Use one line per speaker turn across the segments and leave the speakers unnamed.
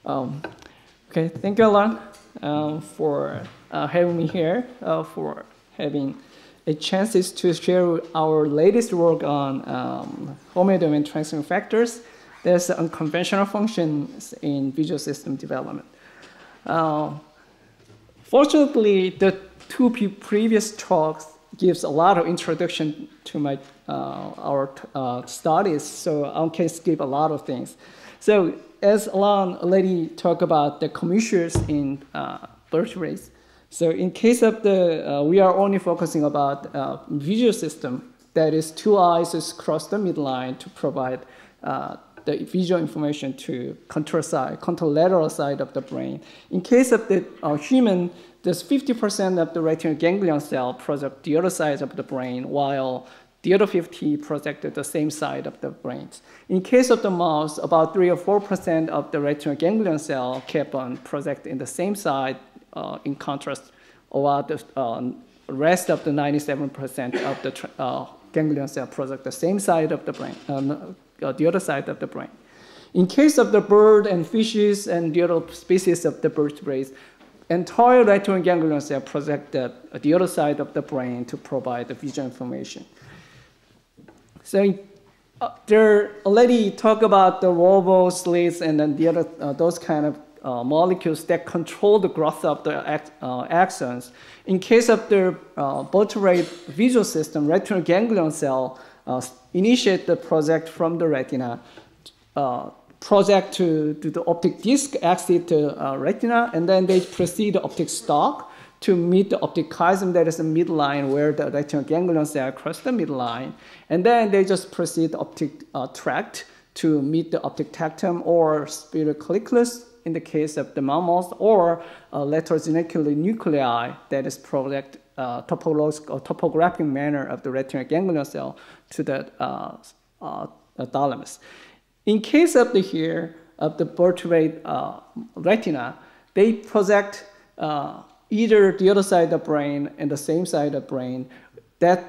Okay, thank you, Alain, for having me here, for having a chance to share our latest work on Homeodomain transcription factors. There's unconventional functions in visual system development. Fortunately, the two previous talks gives a lot of introduction to my our studies, so I can skip a lot of things. So as Alain already talked about the commutations in birth rates, so in case of the, we are only focusing about visual system, that is two eyes cross the midline to provide the visual information to contralateral side of the brain. In case of the human, there's 50% of the retinal ganglion cell project the other side of the brain, while the other 50 projected the same side of the brain. In case of the mouse, about 3 or 4% of the retinal ganglion cell kept on projecting the same side. In contrast, while the rest of the 97% of the ganglion cell project the same side of the brain, the other side of the brain. In case of the bird and fishes and the other species of the vertebrates, entire retinal ganglion cell project the other side of the brain to provide the visual information. So there already talk about the robo slits and then the other those kind of molecules that control the growth of the axons. In case of the vertebrate visual system, retinal ganglion cell initiate the project from the retina, project to the optic disc, exit the retina, and then they proceed the optic stalk to meet the optic chiasm, that is the midline where the retinal ganglion cell cross the midline, and then they just proceed the optic tract to meet the optic tectum or spira colliculus in the case of the mammals, or lateral genicular nuclei that is project topographic manner of the retinal ganglion cell to the thalamus. In case of the here of the vertebrate retina, they project either the other side of the brain and the same side of the brain. That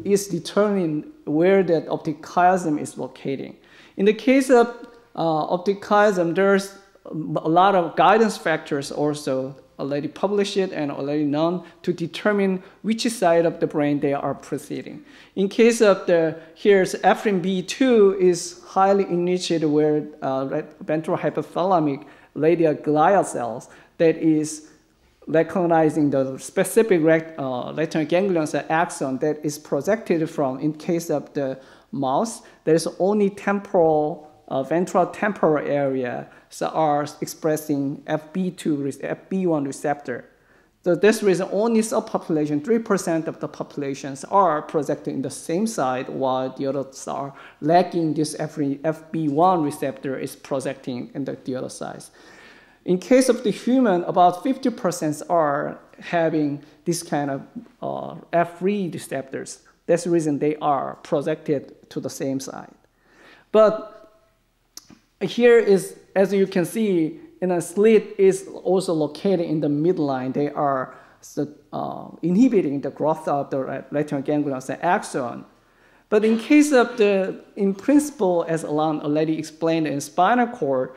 is determining where that optic chiasm is locating. In the case of optic chiasm, there's a lot of guidance factors also already published and already known to determine which side of the brain they are proceeding. In case of the, here's afferent B2 is highly initiated where ventral hypothalamic radial glial cells that is recognizing the specific retinal ganglion cell axon that is projected from, in case of the mouse, there's only temporal, ventral temporal area so are expressing FB1 receptor. So this reason only subpopulation, 3% of the populations are projected in the same side while the others are lacking this FB1 receptor is projecting in the other side. In case of the human, about 50% are having this kind of F3 receptors. That's the reason they are projected to the same side. But here is, as you can see, in a slit is also located in the midline. They are inhibiting the growth of the retinal ganglion cell axon. But in case of the, in principle, as Alain already explained in spinal cord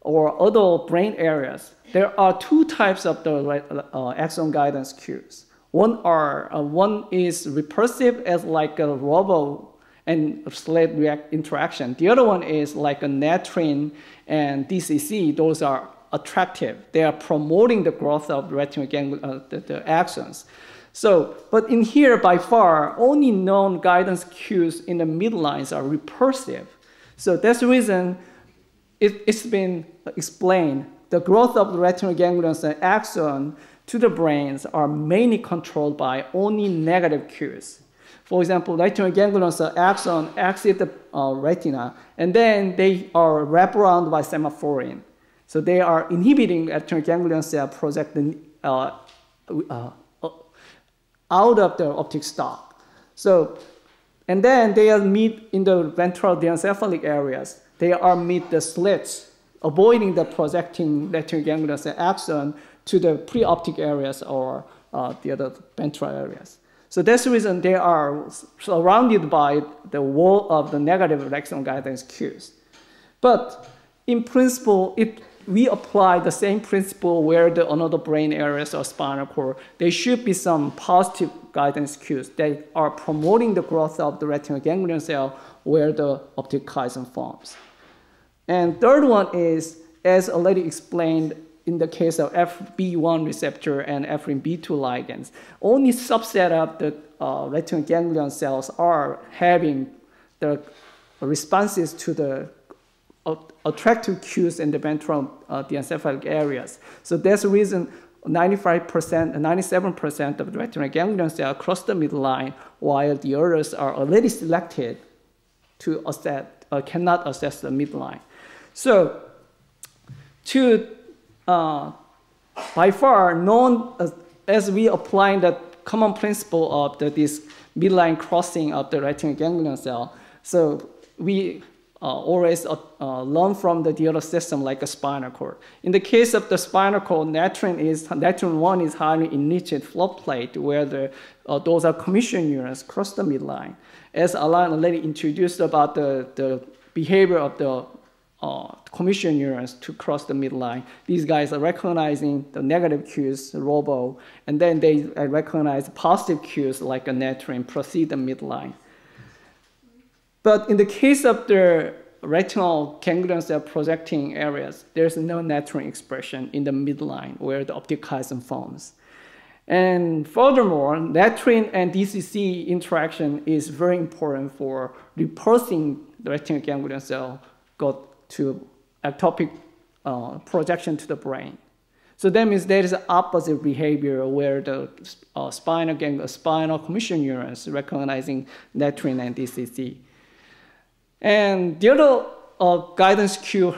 or other brain areas, there are two types of the axon guidance cues. One is repulsive as like a robo and slit interaction. The other one is like a natrin and DCC. Those are attractive. They are promoting the growth of retinal ganglion, the axons. So, but in here, by far, only known guidance cues in the midlines are repulsive. So that's the reason it's been explained. The growth of the retinal ganglion cell axon to the brains are mainly controlled by only negative cues. For example, retinal ganglion cell axon exit the retina, and then they are wrapped around by semaphorin. So they are inhibiting retinal ganglion cell projecting out of the optic stalk. So, and then they are meet in the ventral diencephalic areas. They are meet the slits, avoiding the projecting retinal ganglion cell axon to the preoptic areas or the other ventral areas. So that's the reason they are surrounded by the wall of the negative axon guidance cues. But in principle, we apply the same principle where the another brain areas or spinal cord, there should be some positive guidance cues that are promoting the growth of the retinal ganglion cell where the optic chiasm forms. And third one is, as already explained in the case of FB1 receptor and FRB2 ligands, only subset of the retinal ganglion cells are having the responses to the attractive cues in the ventral diencephalic areas. So that's the reason 95% and 97% of the retinal ganglion cells cross the midline, while the others are already selected to assess, cannot assess the midline. So, by far, known as we apply the common principle of this midline crossing of the retinal ganglion cell, so we always learn from the other system like a spinal cord. In the case of the spinal cord, natrin 1 is highly enriched floor plate where those are commission neurons cross the midline. As Alain already introduced about the behavior of the commission neurons to cross the midline, these guys are recognizing the negative cues, robo, and then they recognize positive cues like a natrin, proceed the midline. But in the case of the retinal ganglion cell projecting areas, there's no natrin expression in the midline where the optic chiasm forms. And furthermore, natrin and DCC interaction is very important for repulsing the retinal ganglion cell got to ectopic projection to the brain. So that means there is an opposite behavior where the spinal commission neurons recognizing natrin and DCC. And the other guidance cue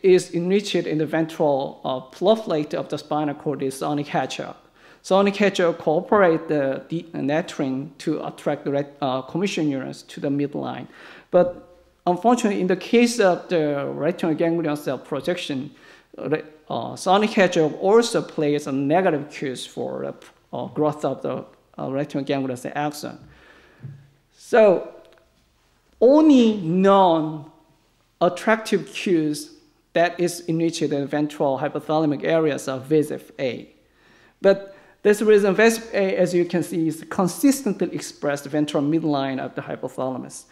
is enriched in the ventral floor plate of the spinal cord is sonic hedgehog. Sonic hedgehog cooperate the natrin to attract the commission neurons to the midline. But unfortunately, in the case of the retinal ganglion cell projection, sonic hedgehog also plays a negative cues for the growth of the retinal ganglion cell axon. So only known attractive cues that is enriched in the ventral hypothalamic areas are VEGF-A. But that's the reason VEGF-A, as you can see, is consistently expressed ventral midline of the hypothalamus.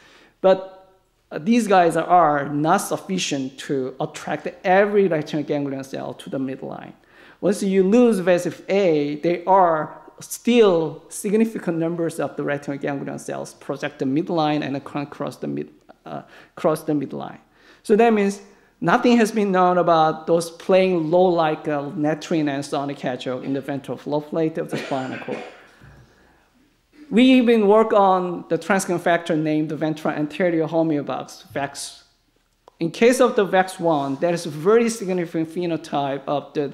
But these guys are not sufficient to attract every retinal ganglion cell to the midline. Once you lose VEGF-A, they are still significant numbers of the retinal ganglion cells project the midline and cross the midline. So that means nothing has been known about those playing low like natrin and sonic hedgehog in the ventral floor plate of the spinal cord. We even work on the transcription factor named the ventral anterior homeobox, VEX. In case of the VEX1, there is a very significant phenotype of the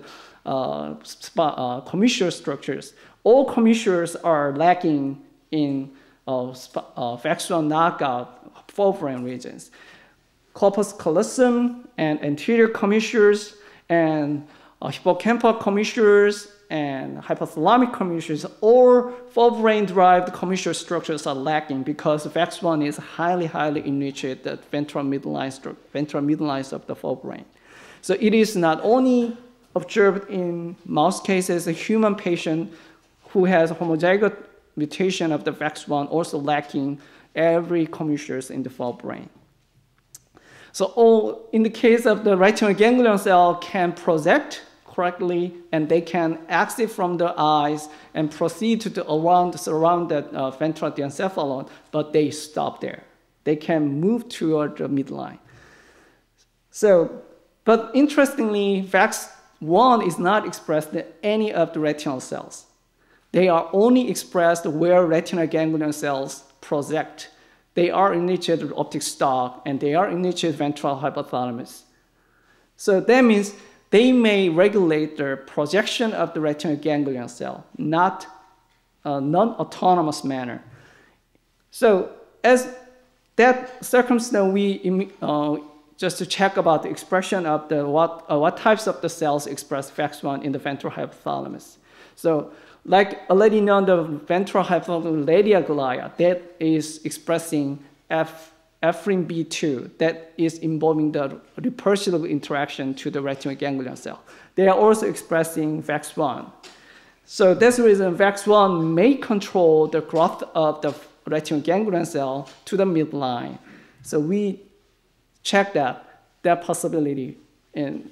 commissure structures. All commissures are lacking in VEX1 knockout forebrain regions. Corpus callosum and anterior commissures and hippocampal commissures and hypothalamic commissures, all forebrain-derived commissure structures are lacking because VEX1 is highly enriched at ventral midlines of the forebrain. So it is not only observed in mouse cases, a human patient who has a homozygote mutation of the VEX1 also lacking every commissures in the forebrain. So in the case of the retinal ganglion cell can project correctly, and they can exit from the eyes and proceed to surround the ventral diencephalon, but they stop there. They can move toward the midline. So, but interestingly, VEX1 is not expressed in any of the retinal cells. They are only expressed where retinal ganglion cells project. They are enriched with optic stalk, and they are enriched with ventral hypothalamus. So that means they may regulate the projection of the retinal ganglion cell, not non-autonomous manner. So as that circumstance, we just to check about the expression of the what types of the cells express VEX1 in the ventral hypothalamus. So like already known, the ventral hypothalamus radii glia, that is expressing afferin B2 that is involving the repulsive interaction to the retinal ganglion cell. They are also expressing VAX1. So that's the reason VAX1 may control the growth of the retinal ganglion cell to the midline. So we check that possibility in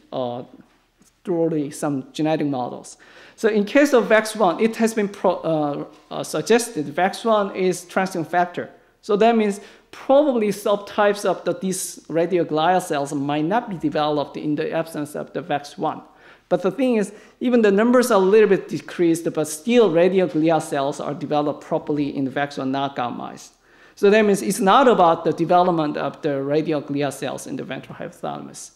through some genetic models. So in case of VAX1, it has been suggested VAX1 is transcription factor. So that means probably subtypes of these radioglial cells might not be developed in the absence of the VAX1. But the thing is, even the numbers are a little bit decreased, but still radioglial cells are developed properly in the VAX1 knockout mice. So that means it's not about the development of the radioglial cells in the ventral hypothalamus.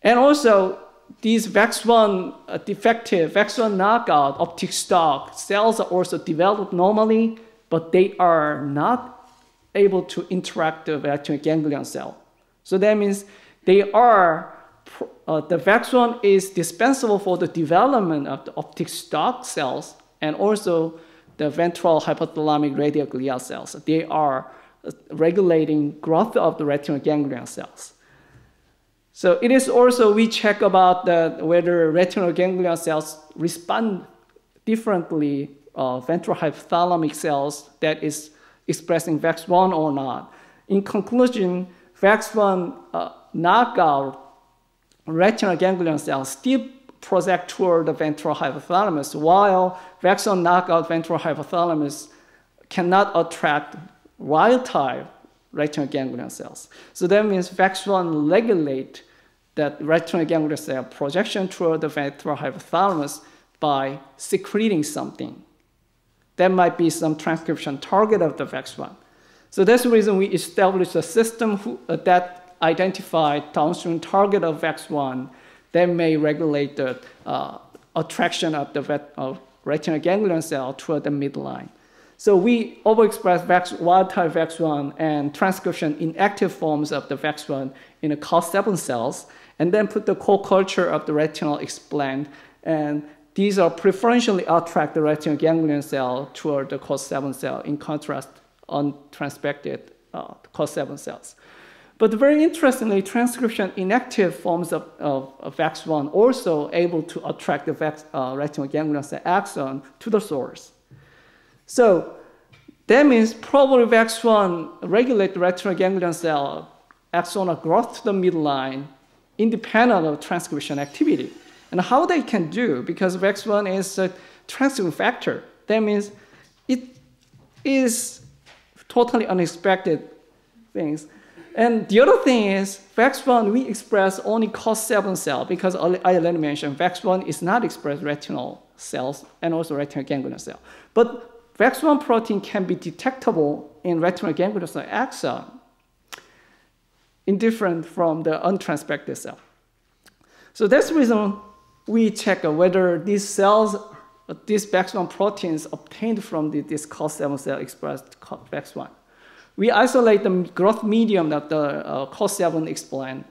And also, these VAX1 defective, VAX1 knockout optic stalk cells are also developed normally, but they are not able to interact with the retinal ganglion cell. So that means they are, the VAX1 is dispensable for the development of the optic stalk cells and also the ventral hypothalamic radioglial cells. They are regulating growth of the retinal ganglion cells. So it is also, we check about whether retinal ganglion cells respond differently, ventral hypothalamic cells that is expressing VAX1 or not. In conclusion, VAX1 knockout retinal ganglion cells still project toward the ventral hypothalamus, while VAX1 knockout ventral hypothalamus cannot attract wild-type retinal ganglion cells. So that means VAX1 regulate that retinal ganglion cell projection toward the ventral hypothalamus by secreting something. That might be some transcription target of the VAX1. So that's the reason we established a system that identified downstream target of VAX1 that may regulate the attraction of the retinal ganglion cell toward the midline. So we overexpress wild-type VAX1 and transcription inactive forms of the VAX1 in the COS7 cells, and then put the co-culture of the retinal explant, and these are preferentially attract the retinal ganglion cell toward the COS7 cell, in contrast untransfected COS7 cells. But very interestingly, transcription inactive forms of VAX1 also able to attract the retinal ganglion cell axon to the source. So that means probably VAX1 regulate the retinal ganglion cell axonal growth to the midline independent of transcription activity. And how they can do, because VAX1 is a transcription factor, that means it is totally unexpected things. And the other thing is, VAX1, we express only COS7 cell, because I already mentioned VAX1 is not expressed retinal cells and also retinal ganglion cell. But VAX1 protein can be detectable in retinal ganglion cell axon, indifferent from the untransfected cell. So that's the reason we check whether these cells, these VAX1 proteins obtained from this COS7 cell expressed VAX1. We isolate the growth medium of the COS7 explant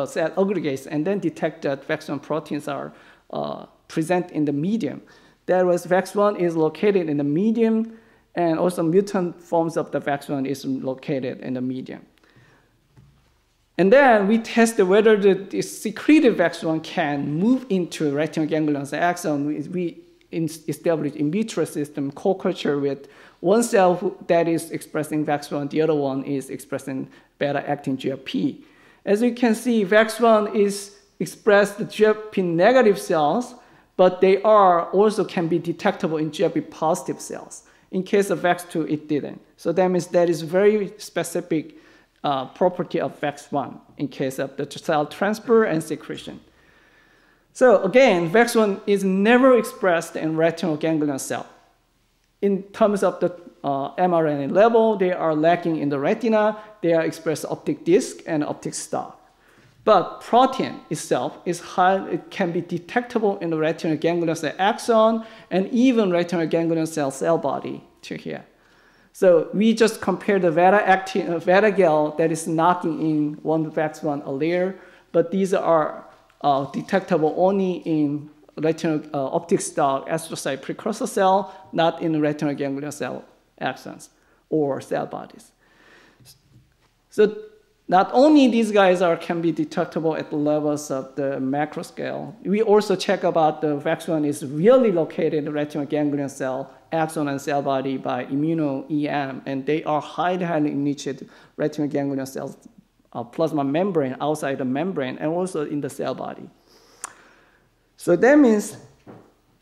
cell aggregates and then detect that VAX1 proteins are present in the medium. That was VAX1 is located in the medium, and also mutant forms of the VAX1 is located in the medium. And then we test whether the secreted VAX1 can move into retinal ganglion cell axon. We establish in vitro system co-culture with one cell that is expressing VAX1, the other one is expressing beta-actin GFP. As you can see, VAX1 is expressed in GFP negative cells, but they are also can be detectable in GFP positive cells. In case of VAX2, it didn't. So that means that is very specific property of VAX1 in case of the cell transfer and secretion. So again, VAX1 is never expressed in retinal ganglion cell. In terms of the mRNA level, they are lacking in the retina. They are expressed optic disc and optic stalk. But protein itself is high, it can be detectable in the retinal ganglion cell axon and even retinal ganglion cell body to here. So we just compare the beta-gal that is knocking in one VAX1 allele, but these are detectable only in retinal optic stalk astrocyte precursor cell, not in retinal ganglion cell axons or cell bodies. So not only these guys can be detectable at the levels of the macro scale, we also check about the VAX1 is really located in the retinal ganglion cell, axon, and cell body by immuno-EM, and they are highly initiated retinal ganglion cells, plasma membrane, outside the membrane, and also in the cell body. So that means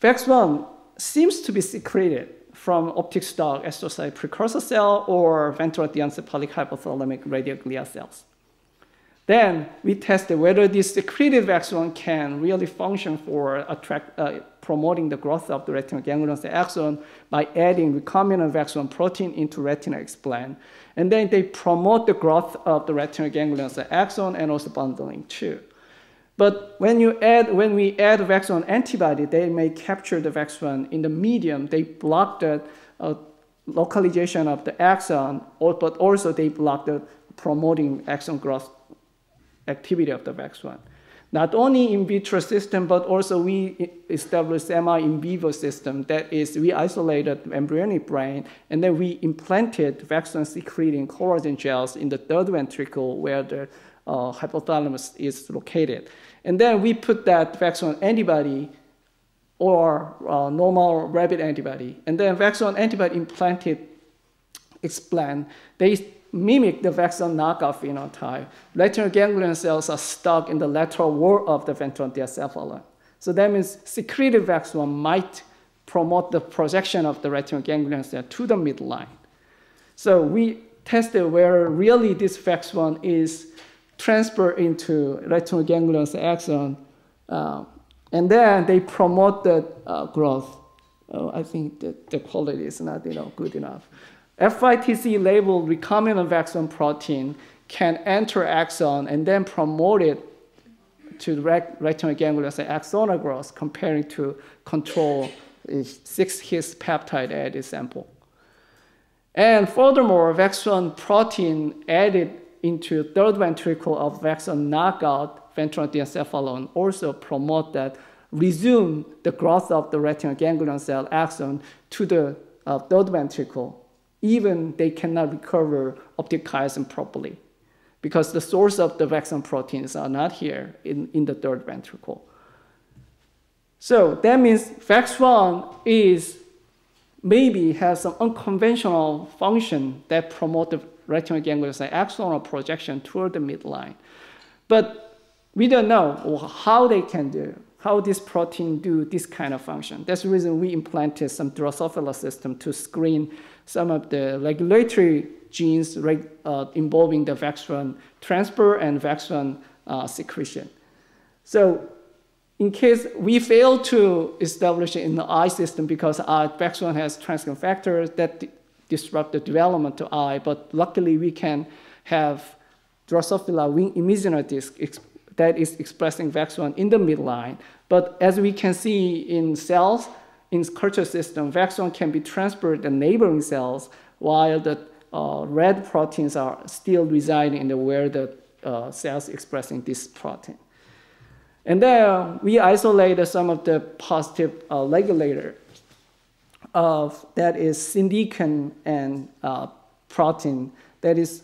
VAX1 seems to be secreted from optic stalk, astrocyte precursor cell, or ventral diencephalic hypothalamic radioglia cells. Then we tested whether this secreted VAX1 can really function for promoting the growth of the retinal ganglion cell axon by adding recombinant VAX1 protein into retina explant. And then they promote the growth of the retinal ganglion cell axon and also bundling too. But when we add VAX1 antibody, they may capture the VAX1 in the medium. They block the localization of the axon, but also they block the promoting axon growth activity of the VAX1. Not only in vitro system, but also we established semi-in vivo system. That is, we isolated embryonic brain, and then we implanted VAX1 secreting collagen gels in the third ventricle where the hypothalamus is located. And then we put that VAX1 antibody or normal rabbit antibody. And then VAX1 antibody implanted explant. They mimic the VAX1 knockoff phenotype. Retinal ganglion cells are stuck in the lateral wall of the ventral diencephalon. So that means secreted VAX1 might promote the projection of the retinal ganglion cell to the midline. So we tested where really this VAX1 is transferred into retinal ganglion cell axon, and then they promote the growth. I think that the quality is not good enough. FYTC labeled recombinant VAX1 protein can enter axon and then promote it to the retinal ganglion cell axonal growth comparing to control 6-his peptide added sample. And furthermore, VAX1 protein added into third ventricle of VAX1 knockout ventral diencephalon also promote that resume the growth of the retinal ganglion cell axon to the third ventricle, even they cannot recover optic chiasm properly because the source of the VAX1 proteins are not here in the third ventricle. So that means VAX1 is maybe has some unconventional function that promote the retinal ganglion cell axonal projection toward the midline. But we don't know how they can do, how this protein do this kind of function. That's the reason we implanted some Drosophila system to screen some of the regulatory genes involving the VAX1 transfer and VAX1 secretion. So in case we fail to establish it in the eye system because our VAX1 has transcription factors that disrupt the development to eye, but luckily we can have Drosophila wing emissioner disc that is expressing VAX1 in the midline. But as we can see in cells, in culture system, VAX1 can be transferred to neighboring cells while the red proteins are still residing in the where the cells expressing this protein. And then we isolated some of the positive regulators that is syndecan and protein, that is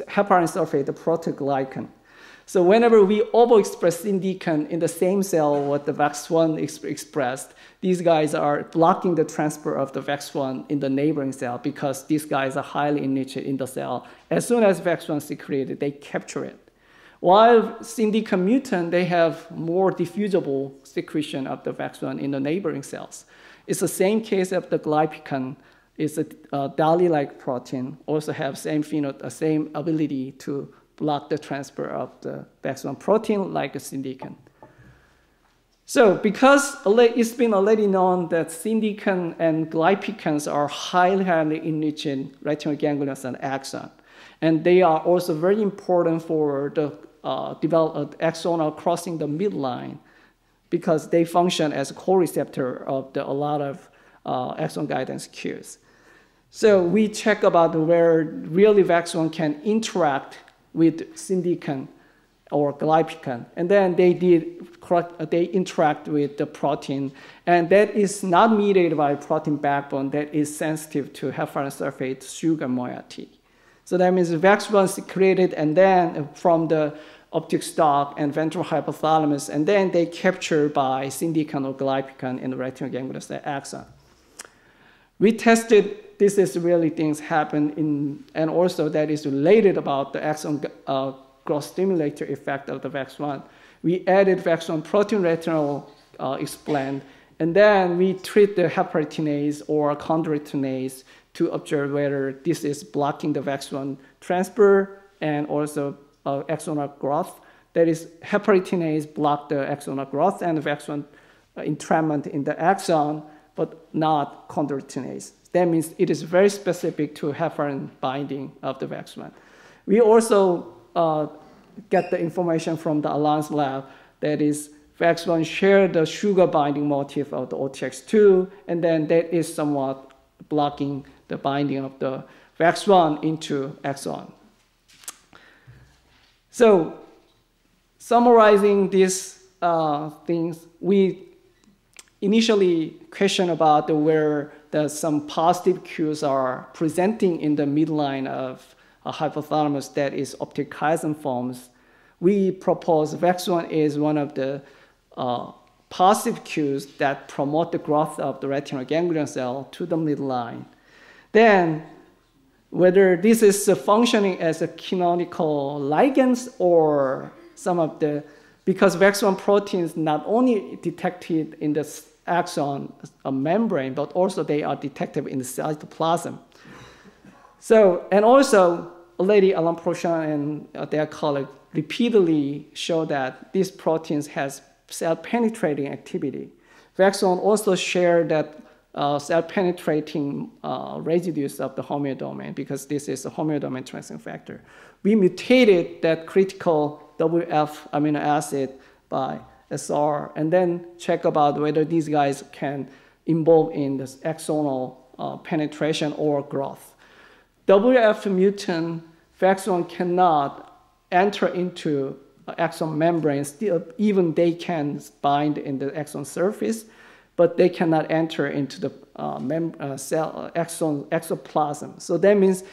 heparin sulfate, the proteoglycan. So whenever we overexpress syndecan in the same cell what the VAX1 expressed, these guys are blocking the transfer of the VAX1 in the neighboring cell because these guys are highly initiated in the cell. As soon as VAX1 is secreted, they capture it. While syndecan mutant, they have more diffusible secretion of the VAX1 in the neighboring cells. It's the same case of the glypican. It's a DALI-like protein, also have same ability to block the transfer of the VAX1 protein like the syndecan. So because it's been already known that syndecan and glypicans are highly enriched in retinal ganglion cell axon, and they are also very important for the axonal crossing the midline because they function as a co-receptor of a lot of axon guidance cues. So we check about where really VAX1 can interact with syndecan or glypican, and then they interact with the protein, and that is not mediated by protein backbone that is sensitive to heparin sulfate sugar moiety. So that means VAX1 is secreted, and then from the optic stalk and ventral hypothalamus, and then they captured by syndican or glypican in the retinal ganglion cell axon. We tested this is really things happen in, and also that is related about the axon growth stimulator effect of the VAX1. We added VAX1 protein retinal explant, and then we treat the heparinase or chondroitinase to observe whether this is blocking the VAX1 transfer and also axonal growth. That is, heparinase block the axonal growth and the VAX1 entrapment in the axon, but not chondroitinase. That means it is very specific to heparin binding of the VAX1. We also get the information from the Alain's lab that is VAX1 share the sugar binding motif of the OTX2, and then that is somewhat blocking the binding of the VAX1 into axon. So summarizing these things, we initially questioned about where some positive cues are presenting in the midline of a hypothalamus that is optic chiasm forms. We propose VAX1 is one of the positive cues that promote the growth of the retinal ganglion cell to the midline. Then, whether this is functioning as a canonical ligands or some of the, because VAX1 proteins not only detected in the axon membrane, but also they are detected in the cytoplasm. So, and also, Lady Alain Prochiantz and their colleague repeatedly show that these proteins has cell-penetrating activity. VAX1 also share that cell-penetrating residues of the homeodomain because this is a homeodomain transcription factor. We mutated that critical WF amino acid by SR and then check about whether these guys can involve in this axonal penetration or growth. WF mutant VAX1 cannot enter into axon membrane, still even they can bind in the axon surface, but they cannot enter into the exoplasm. So that means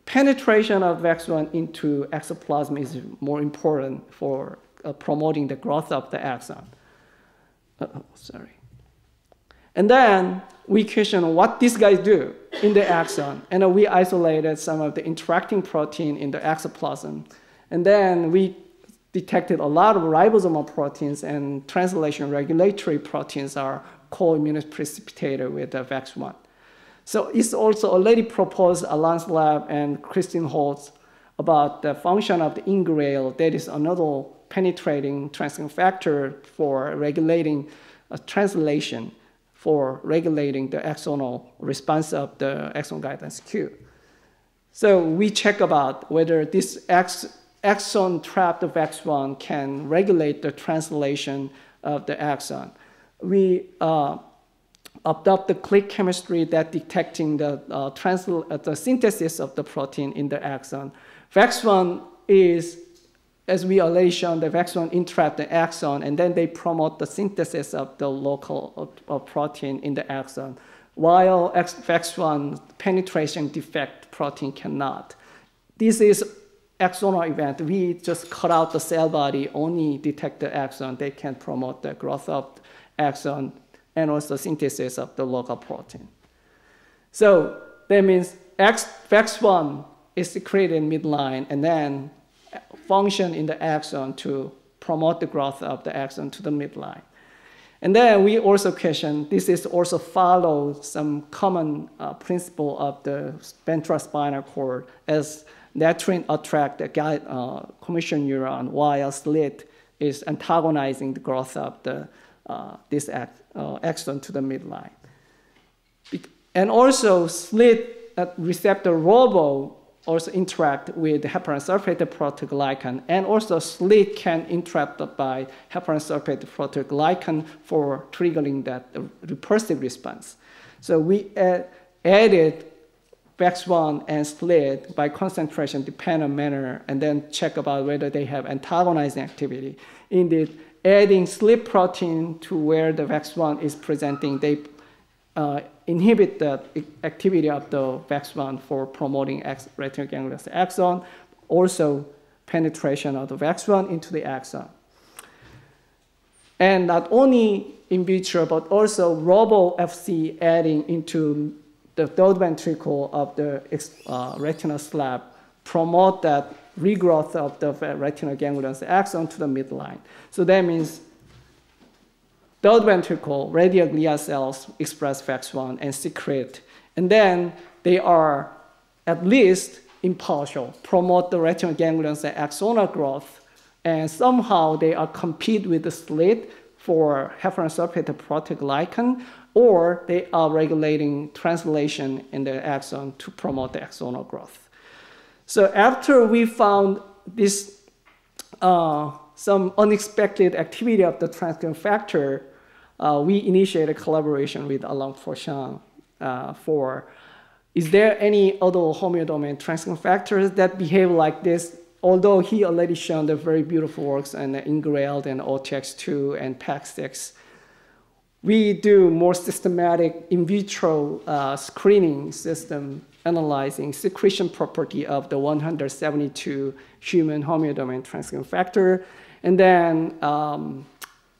penetration of VAX1 into exoplasm is more important for promoting the growth of the axon. Sorry. And then we question what these guys do in the axon, and we isolated some of the interacting protein in the exoplasm. And then we detected a lot of ribosomal proteins and translation regulatory proteins are co-immunoprecipitated with the VAX1. So it's also already proposed Alain's lab and Christine Holtz about the function of the ingrail. That is another penetrating transcription factor for regulating translation, for regulating the axonal response of the axon guidance cue. So we check about whether this axon trapped VAX1 can regulate the translation of the axon. We adopt the click chemistry that detecting the synthesis of the protein in the axon. VAX1 is, as we already shown, the VAX1 entrap the axon, and then they promote the synthesis of the local protein in the axon, while VAX1 penetration defect protein cannot. This is axonal event. We just cut out the cell body, only detect the axon. They can promote the growth of axon and also synthesis of the local protein. So that means VAX1 is secreted in midline and then function in the axon to promote the growth of the axon to the midline. And then we also question, this is also follow some common principle of the ventral spinal cord as natrin attract the commission neuron while slit is antagonizing the growth of this axon to the midline. And also slit receptor robo also interact with heparan sulfate proteoglycan, and also slit can interact by heparan sulfate proteoglycan for triggering that repulsive response. So we added VAX1 and slit by concentration dependent manner, and then check about whether they have antagonizing activity. Indeed, adding slit protein to where the VAX1 is presenting, they inhibit the activity of the VAX1 for promoting retinal ganglion axon, also penetration of the VAX1 into the axon. And not only in vitro, but also robo-FC adding into the third ventricle of the retinal slab promote that regrowth of the retinal ganglion axon to the midline. So that means third ventricle radial glia cells express VAX1 and secrete, and then they are at least impartial, promote the retinal ganglion axonal growth, and somehow they are compete with the slit for heparan sulfate proteoglycan, or they are regulating translation in the axon to promote the axonal growth. So after we found this some unexpected activity of the transcription factor, we initiated a collaboration with Alain Prochiantz for, is there any other homeodomain transcription factors that behave like this? Although he already shown the very beautiful works on Ingrailed and OTX2 and PAX6, we do more systematic in vitro screening system analyzing secretion property of the 172 human homeodomain transcription factor. And then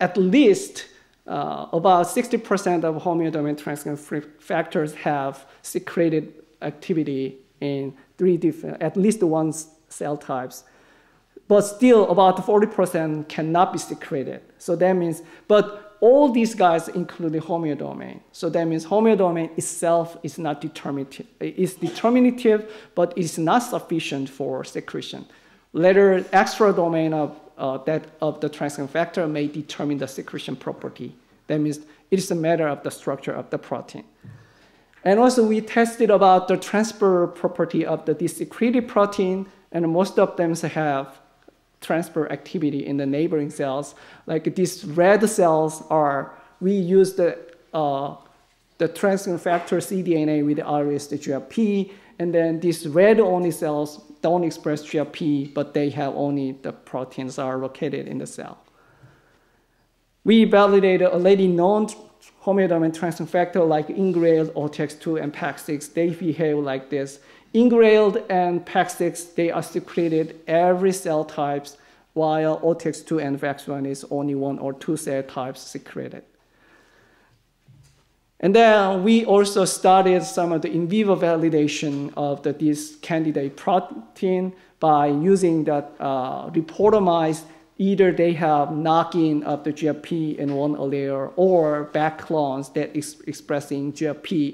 at least about 60% of homeodomain transcription factors have secreted activity in at least one cell types. But still about 40% cannot be secreted. So that means, but all these guys include the homeodomain. So that means homeodomain itself is not determinative. It's determinative, but it's not sufficient for secretion. Later, extra domain of the transcription factor may determine the secretion property. That means it is a matter of the structure of the protein. And also we tested about the transfer property of the desecreted protein, and most of them have transfer activity in the neighboring cells. Like these red cells are, we use the transcription factor cDNA with the RS, the GFP, and then these red only cells don't express GFP, but they have only the proteins are located in the cell. We validated already known homeodomain transcription factor like Ingrailed, OTX2, and PAX6. They behave like this. Ingrailed and PAX6, they are secreted every cell types, while OTX2 and VAX1 is only 1 or 2 cell types secreted. And then we also started some of the in vivo validation of this candidate protein by using that reporter mice. Either they have knock-in of the GFP in one allele or back clones that is expressing GFP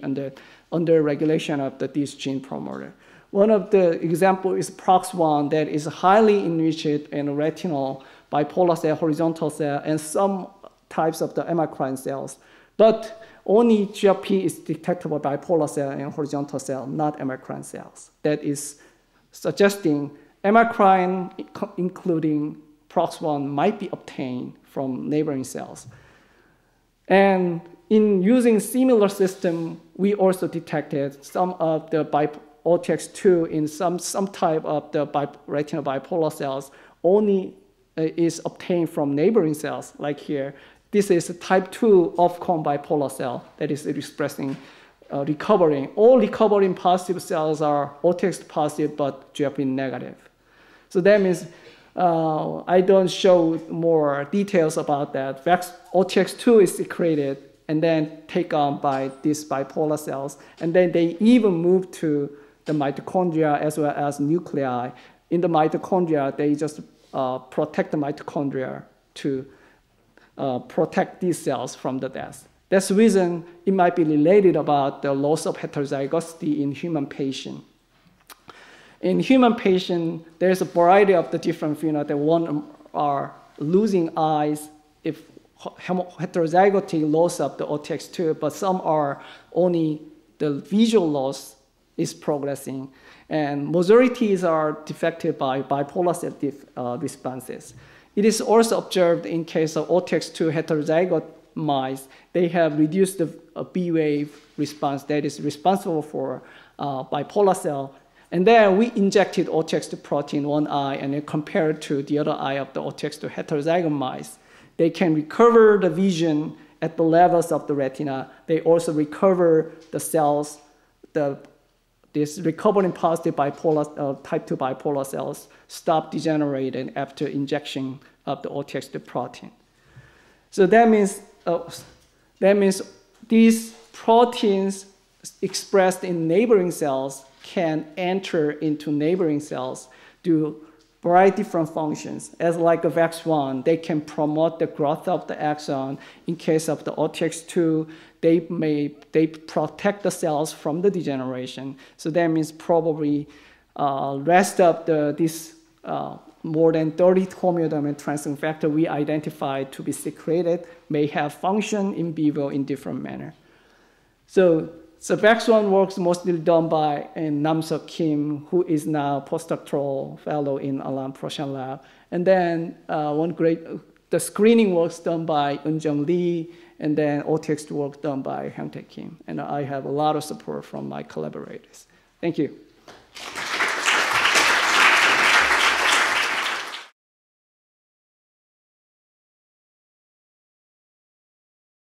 under regulation of this gene promoter. One of the examples is PROX1 that is highly enriched in retinal bipolar cell, horizontal cell, and some types of the amacrine cells. But only GFP is detectable by bipolar cell and horizontal cell, not amacrine cells. That is suggesting amacrine, including PROX1, might be obtained from neighboring cells. And in using similar system, we also detected some of the OTX2 in some type of the retinal bipolar cells only is obtained from neighboring cells, like here. This is a type 2 off-cone bipolar cell that is expressing recovering. All recovering positive cells are OTX positive but GFP negative. So that means I don't show more details about that. OTX2 is secreted and then taken on by these bipolar cells. And then they even move to the mitochondria as well as nuclei. In the mitochondria, they just protect the mitochondria to protect these cells from the death. That's the reason it might be related about the loss of heterozygosity in human patient. In human patient, there's a variety of the different phenotypes. One are losing eyes if heterozygotic loss of the OTX2, but some are only the visual loss is progressing. And majorities are defected by bipolar cell responses. It is also observed in case of OTX2 heterozygote mice, they have reduced the B wave response that is responsible for bipolar cell. And then we injected OTX2 protein in one eye and then compared to the other eye of the OTX2 heterozygote mice. They can recover the vision at the levels of the retina, they also recover the cells, this recovering positive bipolar, type 2 bipolar cells stop degenerating after injection of the OTX protein. So that means these proteins expressed in neighboring cells can enter into neighboring cells, do very different functions. As like a VAX1, they can promote the growth of the axon. In case of the OTX2, they protect the cells from the degeneration. So that means probably rest of this more than 30 homeodomain transcription factor we identified to be secreted may have function in vivo in different manner. So VAX1 works mostly done by Nam-seok Kim, who is now postdoctoral fellow in Alain Prochiantz lab. And then the screening works done by Eun-jung Lee, and then OTX work done by Hyung-tae Kim. And I have a lot of support from my collaborators. Thank you.